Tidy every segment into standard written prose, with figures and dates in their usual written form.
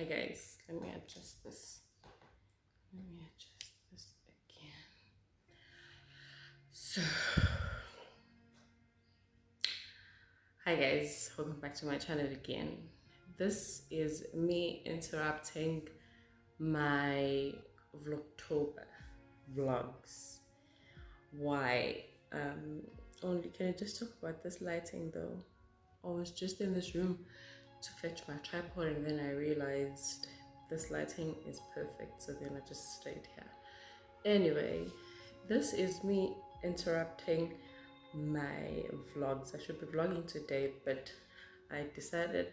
Hi guys, let me adjust this. Let me adjust this again. So, hi guys, welcome back to my channel again. This is me interrupting my Vlogtober vlogs. Why? Only can I just talk about this lighting though? I was just in this room to fetch my tripod and then I realized this lighting is perfect, so then I just stayed here. Anyway, this is me interrupting my vlogs. I should be vlogging today, but I decided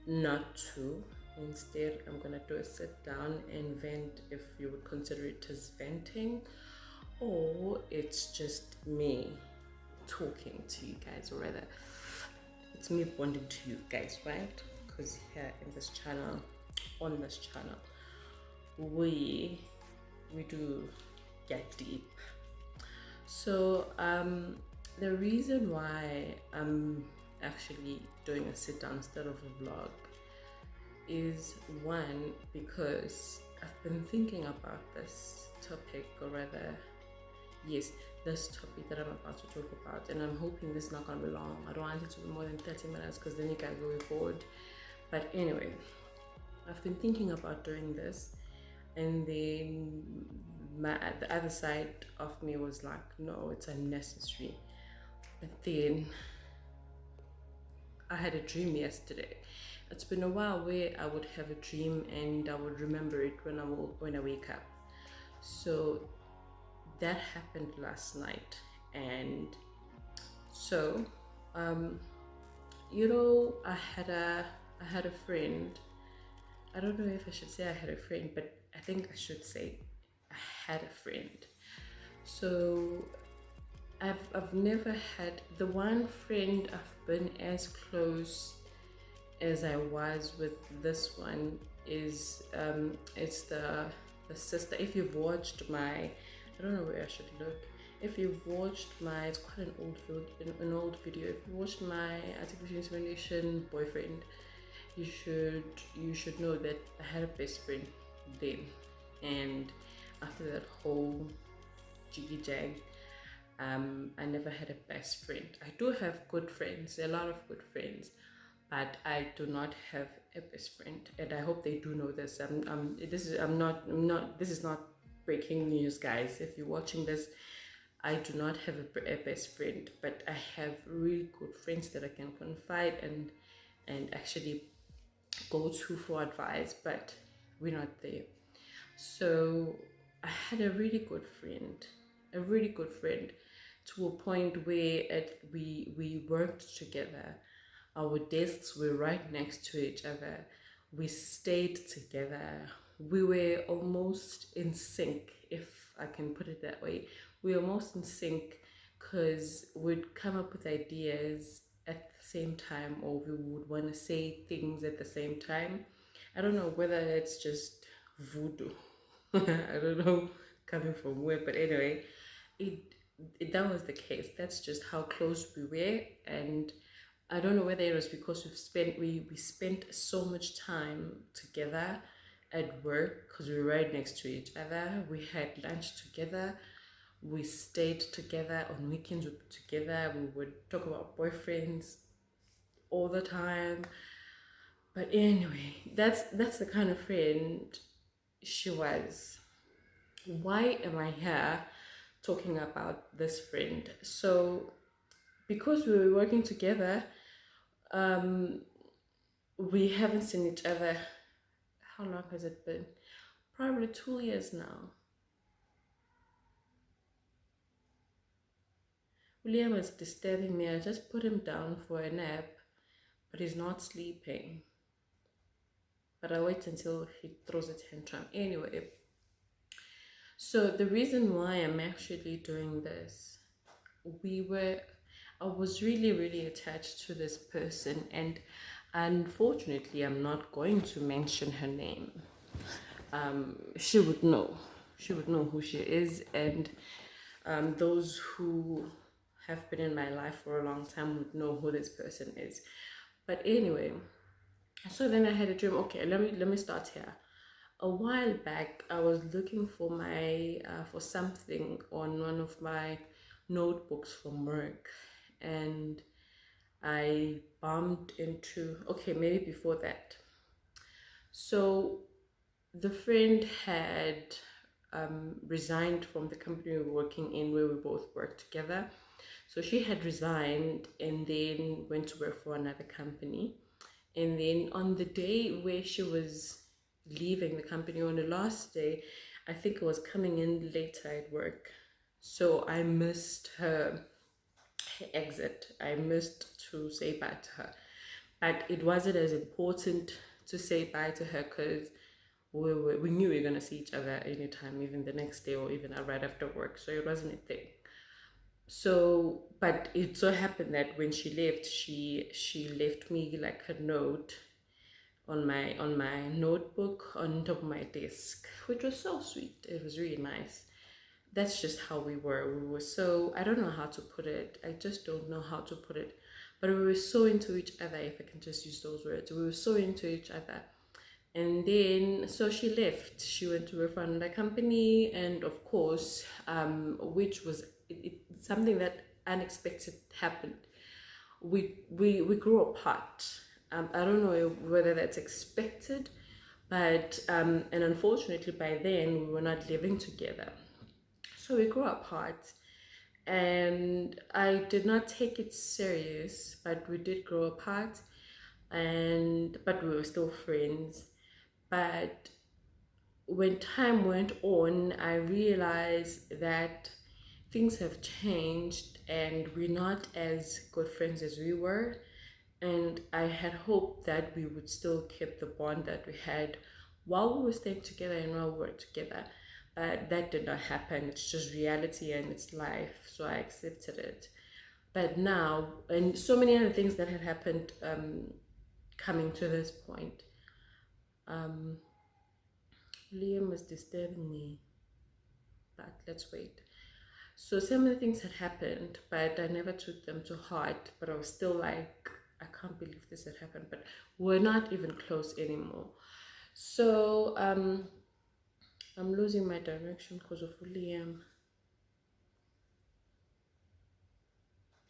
not to. Instead, I'm gonna do a sit down and vent, if you would consider it as venting, or it's just me talking to you guys, or rather it's me bonding to you guys, right? Because here in this channel, on this channel, we do get deep. So the reason why I'm actually doing a sit down instead of a vlog is, one, because I've been thinking about this topic, or rather, yes, this topic that I'm about to talk about, and I'm hoping this is not gonna be long. I don't want it to be more than 30 minutes because then you guys will be bored. But anyway, I've been thinking about doing this, and then the other side of me was like, no, it's unnecessary. But then I had a dream yesterday. It's been a while where I would have a dream and I would remember it when I wake up. So that happened last night, and so I had a friend. I don't know if I should say I had a friend, but I think I should say I had a friend. So I've never had the one friend I've been as close as I was with this one is it's the sister. If you've watched my, I don't know where I should look. If you've watched my, it's quite an old video. If you watched my artificial insemination boyfriend, you should know that I had a best friend then, and after that whole jiggy jag, I never had a best friend. I do have good friends, a lot of good friends, but I do not have a best friend, and I hope they do know this. This is not breaking news, guys. If you're watching this, I do not have a best friend, but I have really good friends that I can confide and actually go to for advice, but we're not there. So I had a really good friend, to a point where we worked together. Our desks were right next to each other. We stayed together. We were almost in sync, if I can put it that way. We were almost in sync because we'd come up with ideas at the same time, or we would want to say things at the same time. I don't know whether it's just voodoo. I don't know coming from where, but anyway, that was the case. That's just how close we were, and I don't know whether it was because we spent so much time together at work because we were right next to each other. We had lunch together. We stayed together on weekends. We were together. We would talk about boyfriends all the time. But anyway, that's the kind of friend she was. Why am I here talking about this friend? So because we were working together, we haven't seen each other. How long has it been? Probably 2 years now. William is disturbing me. I just put him down for a nap, but he's not sleeping. But I wait until he throws a tantrum. Anyway, so the reason why I'm actually doing this, I was really, really attached to this person, and unfortunately, I'm not going to mention her name. She would know. She would know who she is, and those who have been in my life for a long time would know who this person is. But anyway, So then I had a dream. Okay, let me start here. A while back, I was looking for my for something on one of my notebooks from work, and I bumped into. Okay, maybe before that. So the friend had resigned from the company we were working in, where we both worked together. So she had resigned and then went to work for another company. And then on the day where she was leaving the company, on the last day, I think I was coming in later at work. So I missed her exit. I missed to say bye to her. But it wasn't as important to say bye to her because we knew we were going to see each other anytime, even the next day or even right after work. So it wasn't a thing. So, but it so happened that when she left, she left me like a note on my notebook on top of my desk, which was so sweet. It was really nice. That's just how we were. We were so, I don't know how to put it. I just don't know how to put it. But we were so into each other, if I can just use those words. We were so into each other. And then, so she left. She went to work for another company, and of course, which was something that unexpected happened. We grew apart. I don't know whether that's expected, but and unfortunately by then we were not living together. So we grew apart, and I did not take it serious, but we did grow apart, and but we were still friends. But when time went on, I realized that things have changed and we're not as good friends as we were. And I had hoped that we would still keep the bond that we had while we were staying together and while we were together. But that did not happen. It's just reality and it's life. So I accepted it. But now, and so many other things that had happened coming to this point. Um, Liam was disturbing me, but let's wait. So some of the things had happened, but I never took them to heart. But I was still like, I can't believe this had happened. But we're not even close anymore. So I'm losing my direction because of Liam.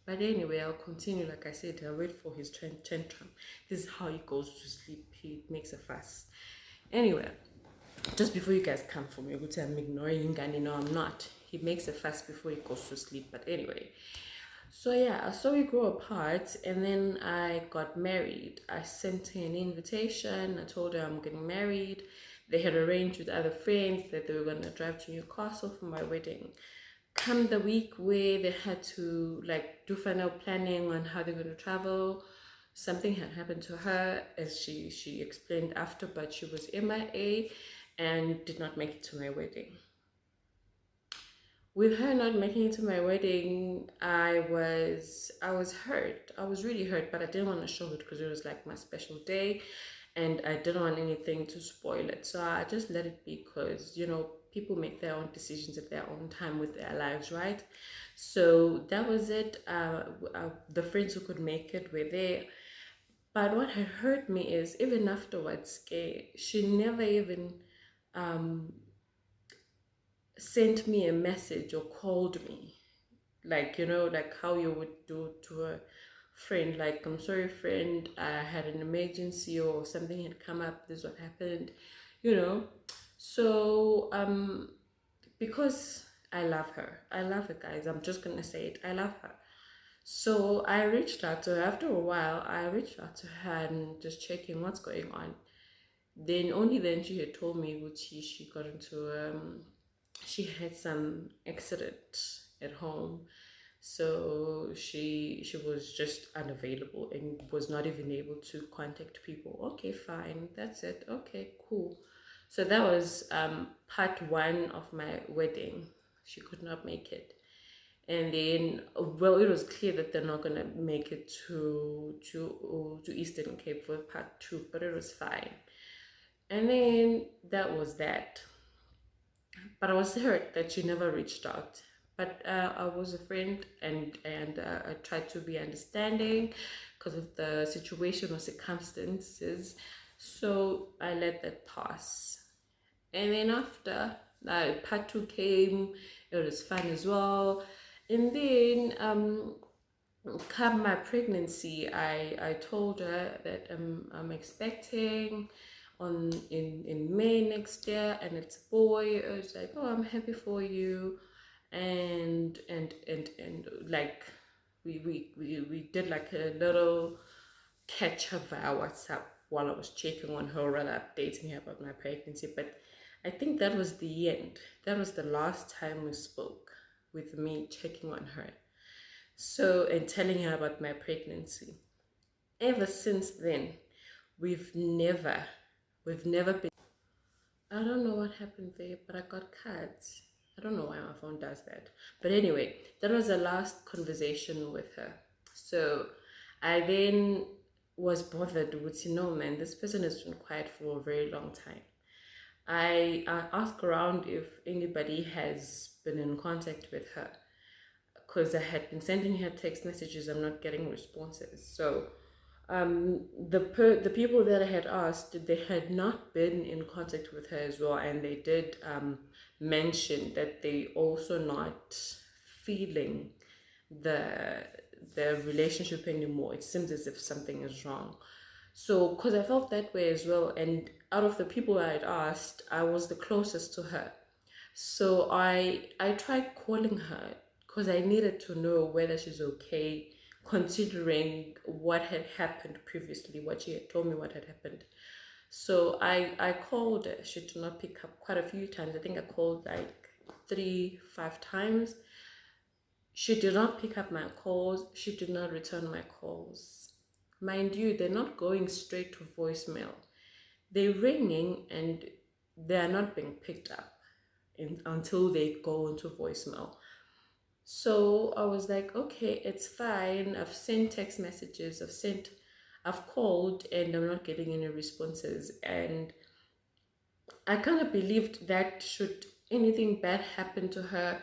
But anyway, I'll continue. Like I said, I'll wait for his tantrum. This is how he goes to sleep. He makes a fuss. Anyway, just before you guys come for me, I would say I'm ignoring Ngani. No, I'm not. He makes a fuss before he goes to sleep. But anyway, so yeah, so we grew apart, and then I got married. I sent her an invitation. I told her I'm getting married. They had arranged with other friends that they were gonna drive to Newcastle for my wedding. Come the week where they had to like do final planning on how they're gonna travel, something had happened to her, as she explained after, but she was MIA and did not make it to my wedding. With her not making it to my wedding, I was hurt. I was really hurt, but I didn't want to show it because it was like my special day, and I didn't want anything to spoil it. So I just let it be because people make their own decisions at their own time with their lives, right? So that was it. The friends who could make it were there. But what had hurt me is even afterwards, she never even um, sent me a message or called me, like like how you would do to a friend, like, I'm sorry friend, I had an emergency or something had come up, this is what happened, you know so because I love her, guys. I'm just gonna say it. I love her. So I reached out to her. After a while, I reached out to her and just checking what's going on. Then only then she had told me what she got into she had some accident at home, so she was just unavailable and was not even able to contact people. Okay, fine, that's it. Okay, cool. So that was part one of my wedding. She could not make it, and then, well, it was clear that they're not gonna make it to Eastern Cape for part two, but it was fine. And then that was that. But I was hurt that she never reached out. but I was a friend, and I tried to be understanding because of the situation or circumstances. So I let that pass. And then after part two came, it was fun as well. And then come my pregnancy, I told her that I'm expecting in May next year, and it's a boy. I was like, oh, I'm happy for you, and like we did like a little catch up via WhatsApp while I was checking on her, rather updating her about my pregnancy. But I think that was the end. That was the last time we spoke, with me checking on her. So, and telling her about my pregnancy. Ever since then, we've never, we've never been. I don't know what happened there, but I got cards. I don't know why my phone does that. But anyway, that was the last conversation with her. So I then was bothered with, man, this person has been quiet for a very long time. I asked around if anybody has been in contact with her, because I had been sending her text messages. I'm not getting responses. So the people that I had asked, they had not been in contact with her as well, and they did mention that they also not feeling the the relationship anymore. It seems as if something is wrong. So, because I felt that way as well, and out of the people I had asked, I was the closest to her. So I tried calling her because I needed to know whether she's okay, considering what had happened previously, what she had told me what had happened. So I called her. She did not pick up quite a few times. I think I called like 3, 5 times. She did not pick up my calls. She did not return my calls. Mind you, they're not going straight to voicemail. They're ringing and they are not being picked up until they go into voicemail. So I was like, okay, it's fine. I've sent text messages, I've called, and I'm not getting any responses. And I kind of believed that should anything bad happen to her,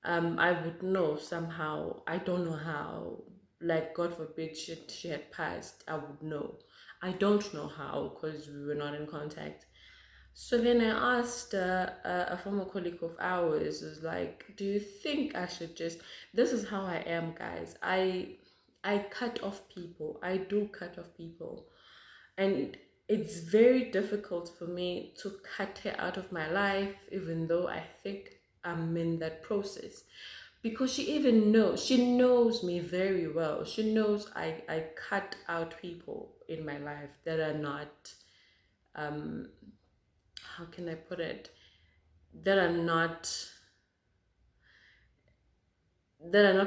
I would know somehow. I don't know how. Like, God forbid she had passed, I would know. I don't know how because we were not in contact. So then I asked a former colleague of ours, was like, do you think I should just, this is how I am, guys. I cut off people. I do cut off people. And it's very difficult for me to cut her out of my life, even though I think I'm in that process. Because she knows me very well. She knows I cut out people in my life that are not, um, how can I put it? That are not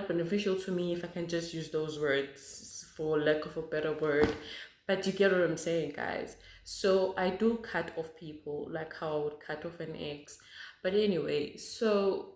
beneficial to me, if I can just use those words for lack of a better word. But you get what I'm saying, guys. So I do cut off people like how I would cut off an ex. But anyway, so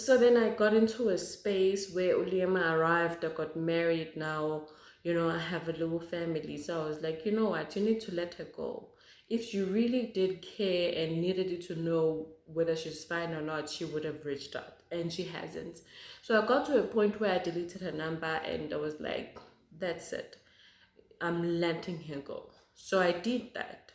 then I got into a space where Uliama arrived. I got married now. I have a little family. So I was like, you know what? You need to let her go. If you really did care and needed you to know whether she's fine or not, she would have reached out. And she hasn't. So I got to a point where I deleted her number and I was like, that's it. I'm letting her go. So I did that.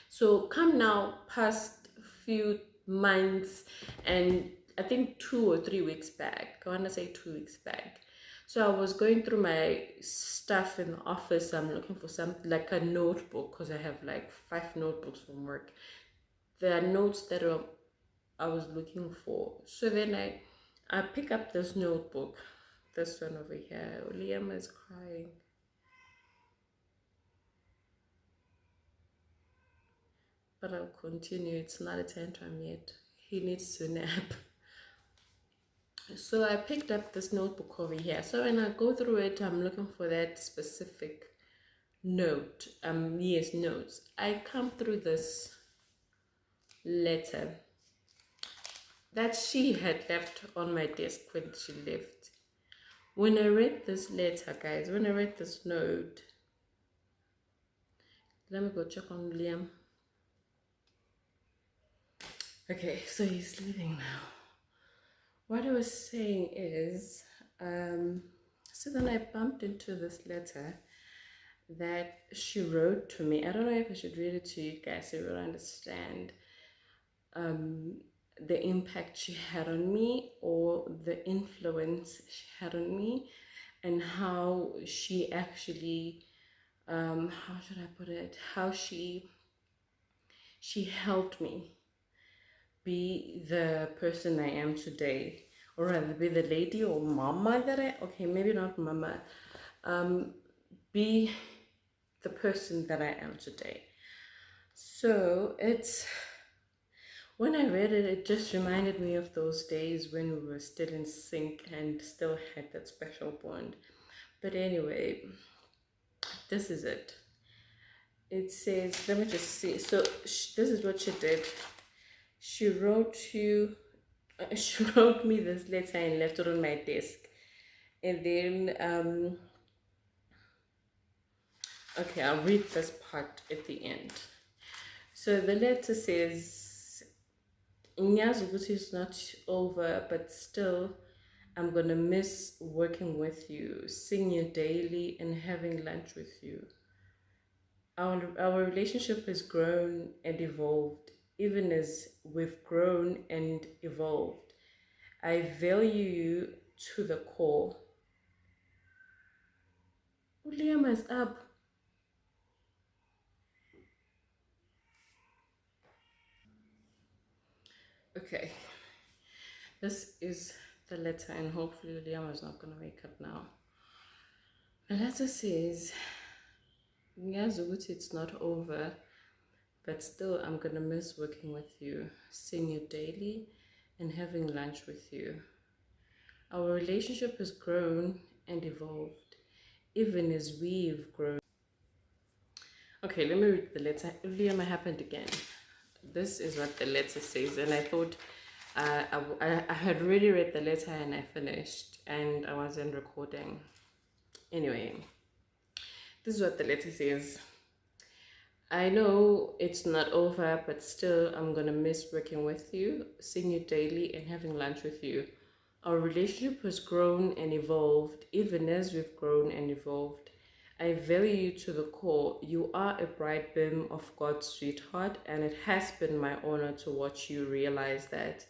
So come now, past few months, and I think 2 or 3 weeks back, I want to say 2 weeks back. So I was going through my stuff in the office. I'm looking for something like a notebook because I have like 5 notebooks from work. There are notes that I was looking for. So then I pick up this notebook, this one over here. Liam is crying. But I'll continue. It's not a tantrum yet. He needs to nap. So I picked up this notebook over here. So when I go through it, I'm looking for that specific note. Yes, notes. I come through this letter that she had left on my desk when she left. When I read this letter, guys, when I read this note, let me go check on Liam. Okay, so he's sleeping now. what I was saying is, um, so then I bumped into this letter that she wrote to me. I don't know if I should read it to you guys so you'll understand um, the impact she had on me or the influence she had on me, and how she actually, how should I put it, how she helped me be the person I am today, or rather be the lady or mama that okay, maybe not mama, be the person that I am today. So it's, when I read it, it just reminded me of those days when we were still in sync and still had that special bond. But anyway, this is it. It says, let me just see. So this is what she did. She wrote you, she wrote me this letter and left it on my desk. And then, okay, I'll read this part at the end. So the letter says, Nyazuguti is not over, but still, I'm gonna miss working with you, seeing you daily, and having lunch with you. Our relationship has grown and evolved, even as we've grown and evolved. I value you to the core. Liam is up. Okay, this is the letter, and hopefully Liam is not gonna wake up now. The letter says, Ngiyazi it's not over, but still I'm gonna miss working with you, seeing you daily, and having lunch with you. Our relationship has grown and evolved, even as we've grown. Okay, let me read the letter. Liam happened again. This is what the letter says, and I thought I had already read the letter and I finished, and I wasn't recording. Anyway, this is what the letter says. I know it's not over, but still, I'm gonna miss working with you, seeing you daily, and having lunch with you. Our relationship has grown and evolved, even as we've grown and evolved. I value you to the core. You are a bright beam of God's sweetheart, and it has been my honor to watch you realize that.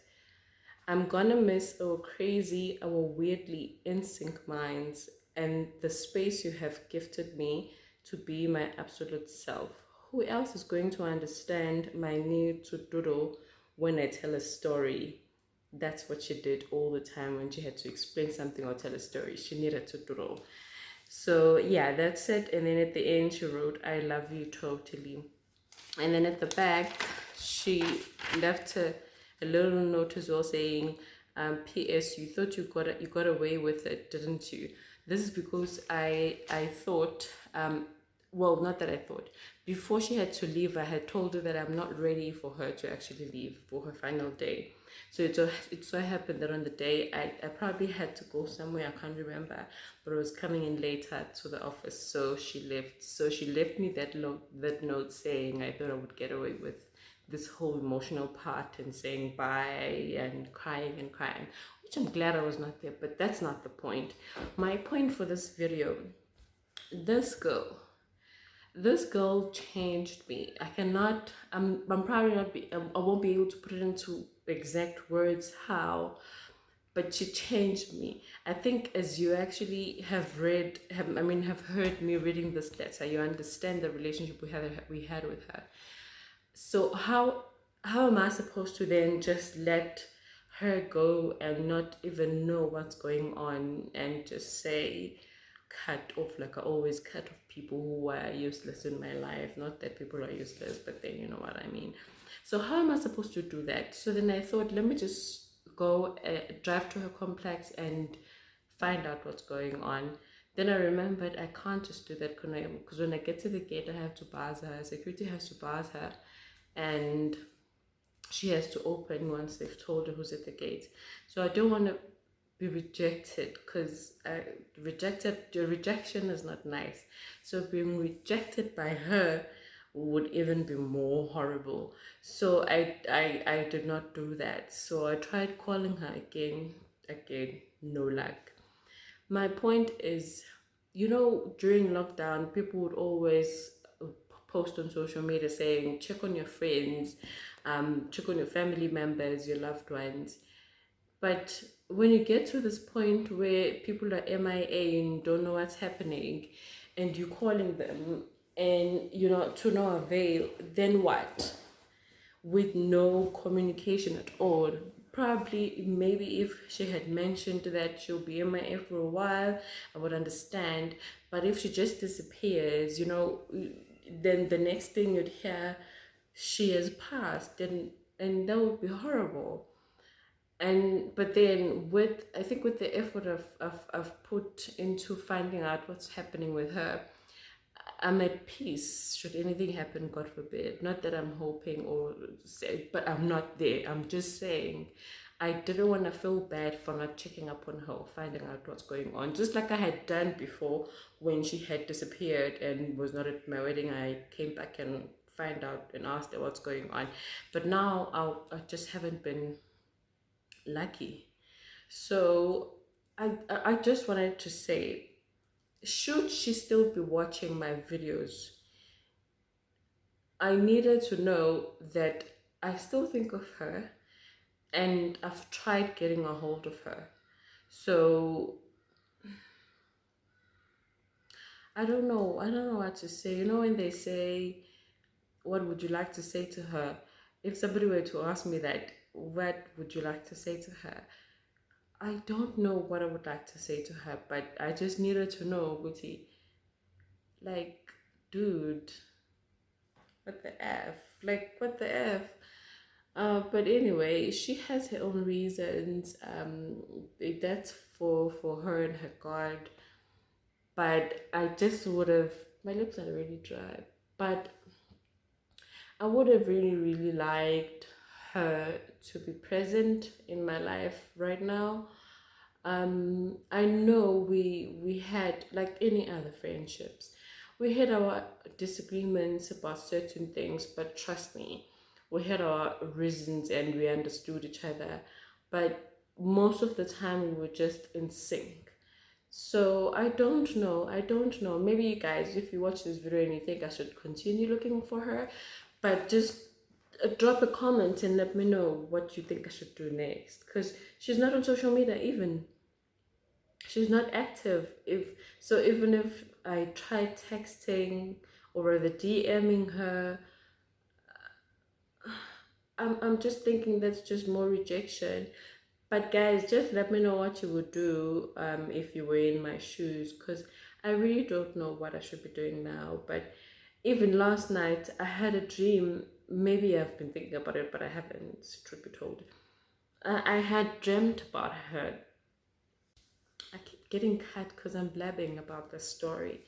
I'm gonna miss our crazy, our weirdly in sync minds, and the space you have gifted me to be my absolute self. Who else is going to understand my need to doodle when I tell a story? That's what she did all the time when she had to explain something or tell a story. She needed to doodle. So yeah, that's it. And then at the end, she wrote, I love you totally. And then at the back, she left a little note as well saying, P.S. You thought you got away with it, didn't you? This is because I thought, well, not that I thought. Before she had to leave, I had told her that I'm not ready for her to actually leave for her final day. So it so happened that on the day, I probably had to go somewhere, I can't remember, but I was coming in later to the office, so she left. So she left me that note saying I thought I would get away with this whole emotional part and saying bye and crying, which I'm glad I was not there, but that's not the point. My point for this video, this girl changed me. I'm probably not I won't be able to put it into exact words how, but she changed me. I think as you actually have heard me reading this letter, you understand the relationship we had with her. So how am I supposed to then just let her go and not even know what's going on and just say cut off, like I always cut off people who are useless in my life? Not that people are useless, but then you know what I mean. So how am I supposed to do that? So then I thought, let me just go drive to her complex and find out what's going on. Then I remembered I can't just do that because when I get to the gate, I have to buzz her. Security has to buzz her, and she has to open once they've told her who's at the gate. So I don't want to be rejected, because rejection is not nice. So being rejected by her would even be more horrible. So I did not do that. So I tried calling her again, again, no luck. My point is, you know, during lockdown, people would always post on social media saying, check on your friends, check on your family members, your loved ones. But when you get to this point where people are MIA and don't know what's happening, and you're calling them, and you know, to no avail, then what? With no communication at all. Probably, maybe if she had mentioned that she'll be MIA for a while, I would understand. But if she just disappears, you know, then the next thing you'd hear, she has passed, and that would be horrible. And but then with, I think with the effort I've put into finding out what's happening with her, I'm at peace should anything happen, God forbid. Not that I'm hoping or say, but I'm not there. I'm just saying I didn't want to feel bad for not checking up on her, finding out what's going on. Just like I had done before when she had disappeared and was not at my wedding. I came back and find out and asked her what's going on. But now I just haven't been lucky. So I just wanted to say, should she still be watching my videos, I needed to know that I still think of her and I've tried getting a hold of her. So I don't know what to say. You know, when they say, what would you like to say to her? If somebody were to ask me that, what would you like to say to her? I don't know what I would like to say to her, but I just needed to know, Guti, like, dude, what the F? Like, what the F? But anyway, she has her own reasons. That's for her and her God. But I just would have. My lips are really dry. But I would have really liked her to be present in my life right now. I know we had, like any other friendships, we had our disagreements about certain things, but trust me, we had our reasons and we understood each other. But most of the time we were just in sync. So I don't know. Maybe you guys, if you watch this video and you think I should continue looking for her, but just drop a comment and let me know what you think I should do next. Because she's not on social media even. She's not active. If so, even if I try texting or rather DMing her, I'm just thinking that's just more rejection. But guys, just let me know what you would do if you were in my shoes, because I really don't know what I should be doing now. But even last night, I had a dream. Maybe I've been thinking about it, but I haven't, truth be told. I had dreamt about her. I keep getting cut because I'm blabbing about the story.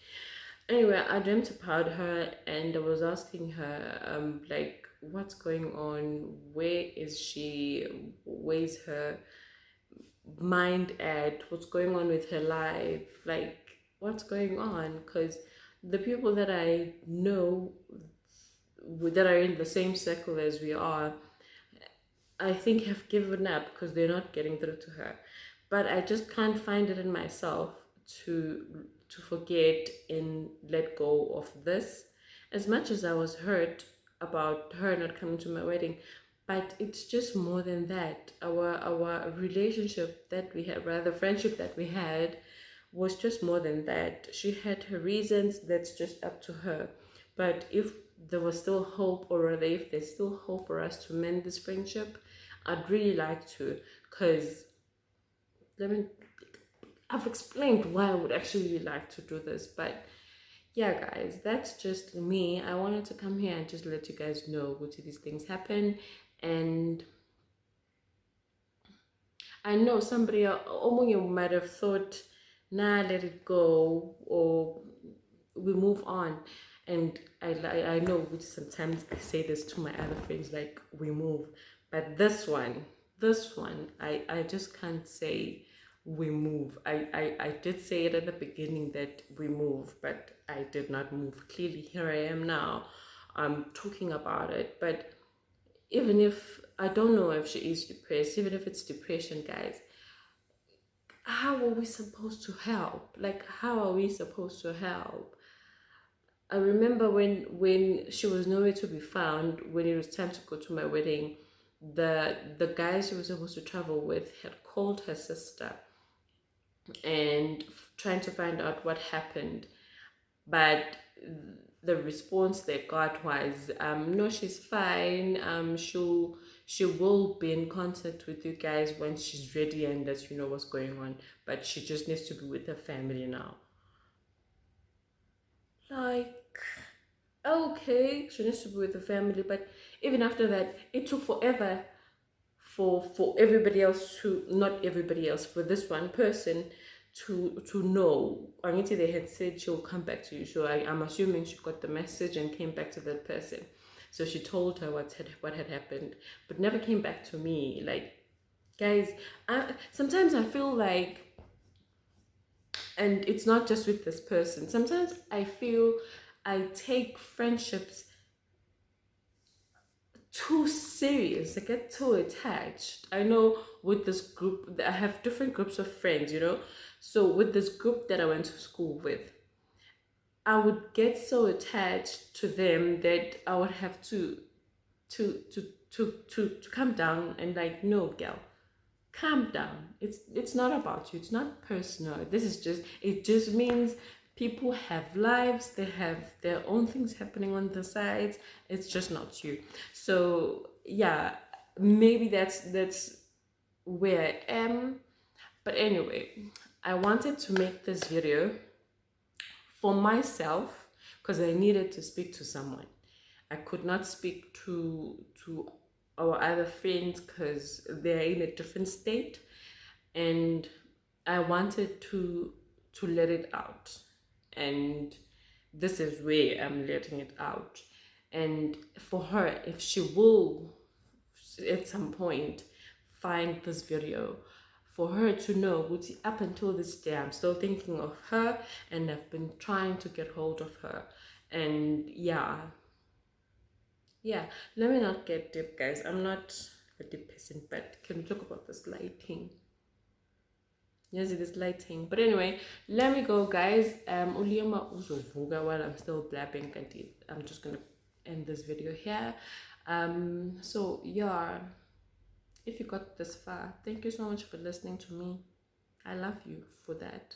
Anyway, I dreamt about her and I was asking her, like, what's going on? Where is she? Where's her mind at? What's going on with her life? Like, what's going on? Because the people that I know that are in the same circle as we are, I think have given up because they're not getting through to her. But I just can't find it in myself to forget and let go of this. As much as I was hurt about her not coming to my wedding, but it's just more than that. Our relationship that we had, rather friendship that we had, was just more than that. She had her reasons, that's just up to her. But if there was still hope, or rather if there's still hope for us to mend this friendship, I'd really like to, because let me, I've explained why I would actually really like to do this. But yeah, guys, that's just me. I wanted to come here and just let you guys know what these things happen. And I know somebody might have thought, nah, let it go, or we move on. And I know, which sometimes I say this to my other friends, like, we move. But this one, I just can't say we move. I did say it at the beginning that we move, but I did not move. Clearly, here I am now. I'm talking about it. But even if, I don't know if she is depressed, even if it's depression, guys, how are we supposed to help? Like, how are we supposed to help? I remember when she was nowhere to be found, when it was time to go to my wedding, the guy she was supposed to travel with had called her sister and trying to find out what happened. But the response they got was, no, she's fine. She will be in contact with you guys when she's ready and that you know what's going on. But she just needs to be with her family now. Like, okay, she needs to be with the family, but even after that, it took forever for everybody else to, not everybody else, for this one person to know. Angithi they had said she'll come back to you, so I'm assuming she got the message and came back to that person. So she told her what had happened, but never came back to me. Like, guys, sometimes I feel like, and it's not just with this person, sometimes I feel I take friendships too serious. I get too attached. I know with this group, I have different groups of friends, you know. So with this group that I went to school with, I would get so attached to them that I would have to to to calm down and like, no, girl, calm down. It's not about you. It's not personal. This is just, it just means people have lives, they have their own things happening on the sides. It's just not you. So yeah, maybe that's where I am. But anyway, I wanted to make this video for myself because I needed to speak to someone. I could not speak to our other friends because they're in a different state, and I wanted to let it out. And this is where I'm letting it out. And for her, if she will at some point find this video, for her to know, up until this day, I'm still thinking of her and I've been trying to get hold of her. And yeah, let me not get deep, guys. I'm not a deep person, but can we talk about this lighting? Yes, it is lighting. But anyway, let me go, guys. Uliama uzovuga while I'm still blabbing. I'm just gonna end this video here. So yeah, if you got this far, thank you so much for listening to me. I love you for that.